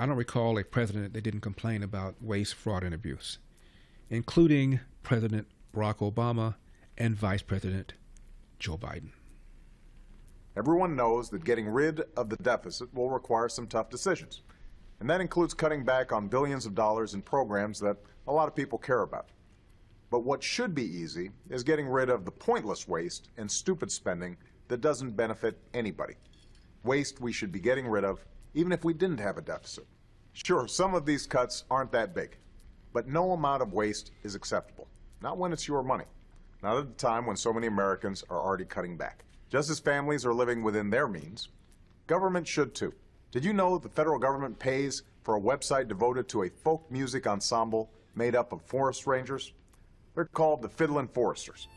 I don't recall a president that didn't complain about waste, fraud, and abuse, including President Barack Obama and Vice President Joe Biden. Everyone knows that getting rid of the deficit will require some tough decisions. And that includes cutting back on billions of dollars in programs that a lot of people care about. But what should be easy is getting rid of the pointless waste and stupid spending that doesn't benefit anybody. Waste we should be getting rid of, even if we didn't have a deficit. Sure, some of these cuts aren't that big, but no amount of waste is acceptable. Not when it's your money. Not at a time when so many Americans are already cutting back. Just as families are living within their means, government should too. Did you know the federal government pays for a website devoted to a folk music ensemble made up of forest rangers? They're called the Fiddlin' Foresters.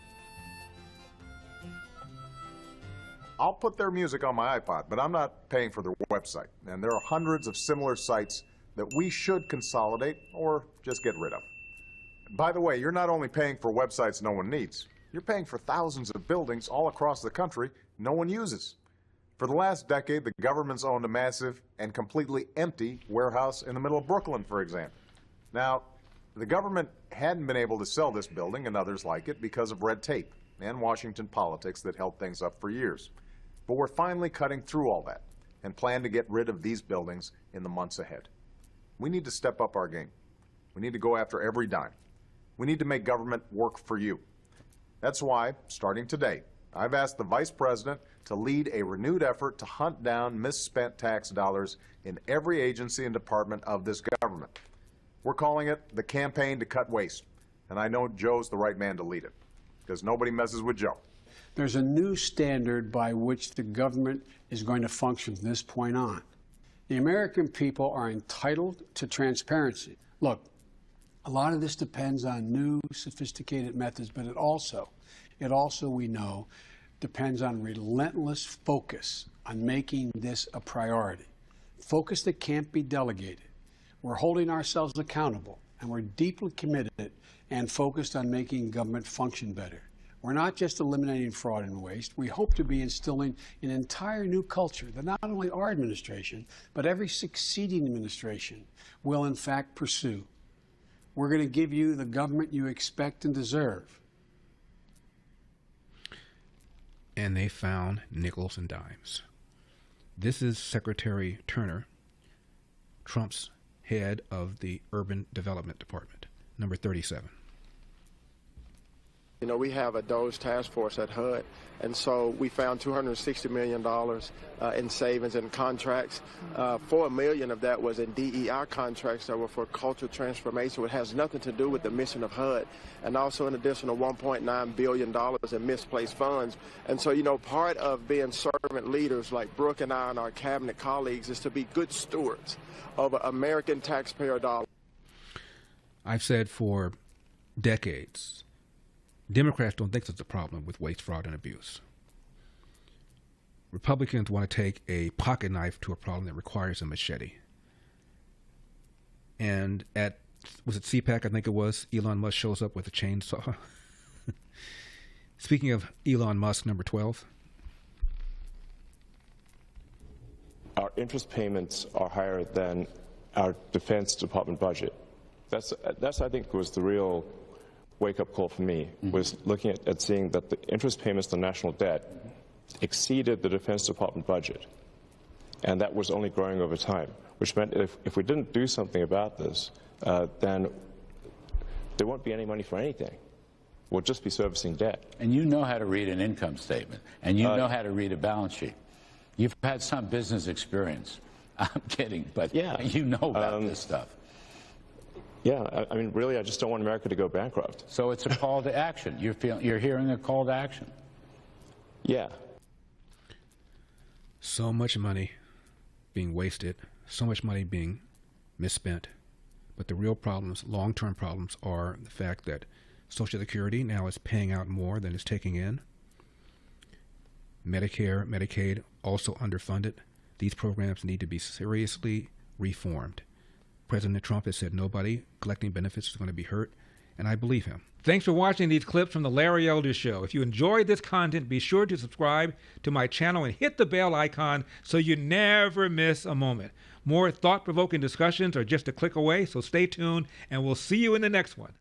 I'll put their music on my iPod, but I'm not paying for their website. And there are hundreds of similar sites that we should consolidate or just get rid of. By the way, you're not only paying for websites no one needs, you're paying for thousands of buildings all across the country no one uses. For the last decade, the government's owned a massive and completely empty warehouse in the middle of Brooklyn, for example. Now, the government hadn't been able to sell this building and others like it because of red tape and Washington politics that held things up for years. But we're finally cutting through all that and plan to get rid of these buildings in the months ahead. We need to step up our game. We need to go after every dime. We need to make government work for you. That's why, starting today, I've asked the Vice President to lead a renewed effort to hunt down misspent tax dollars in every agency and department of this government. We're calling it the Campaign to Cut Waste, and I know Joe's the right man to lead it, because nobody messes with Joe. There's a new standard by which the government is going to function from this point on. The American people are entitled to transparency. Look, a lot of this depends on new, sophisticated methods, but it also, we know, depends on relentless focus on making this a priority. Focus that can't be delegated. We're holding ourselves accountable, and we're deeply committed and focused on making government function better. We're not just eliminating fraud and waste. We hope to be instilling an entire new culture that not only our administration, but every succeeding administration will in fact pursue. We're going to give you the government you expect and deserve. And they found nickels and dimes. This is Secretary Turner, Trump's head of the Urban Development Department, number 37. You know, we have a DOGE task force at HUD, and so we found $260 million in savings and contracts. $4 million of that was in DEI contracts that were for cultural transformation, which has nothing to do with the mission of HUD, and also an additional $1.9 billion in misplaced funds. And so, you know, part of being servant leaders like Brooke and I and our cabinet colleagues is to be good stewards of American taxpayer dollars. I've said for decades, Democrats don't think there's a problem with waste, fraud, and abuse. Republicans want to take a pocket knife to a problem that requires a machete. And at, was it CPAC, I think it was, Elon Musk shows up with a chainsaw. Speaking of Elon Musk, number 12. Our interest payments are higher than our Defense Department budget. That's I think, was the real wake-up call for me, was looking at seeing that the interest payments on national debt exceeded the Defense Department budget, and that was only growing over time, which meant if we didn't do something about this, then there won't be any money for anything. We'll just be servicing debt. And you know how to read an income statement, and you know how to read a balance sheet. You've had some business experience. I'm kidding, but yeah, you know about this stuff. Yeah, I mean, really, I just don't want America to go bankrupt. So it's a call to action. You're hearing a call to action. Yeah. So much money being wasted, so much money being misspent. But the real problems, long-term problems, are the fact that Social Security now is paying out more than it's taking in. Medicare, Medicaid, also underfunded. These programs need to be seriously reformed. President Trump has said nobody collecting benefits is going to be hurt, and I believe him. Thanks for watching these clips from The Larry Elder Show. If you enjoyed this content, be sure to subscribe to my channel and hit the bell icon so you never miss a moment. More thought-provoking discussions are just a click away, so stay tuned, and we'll see you in the next one.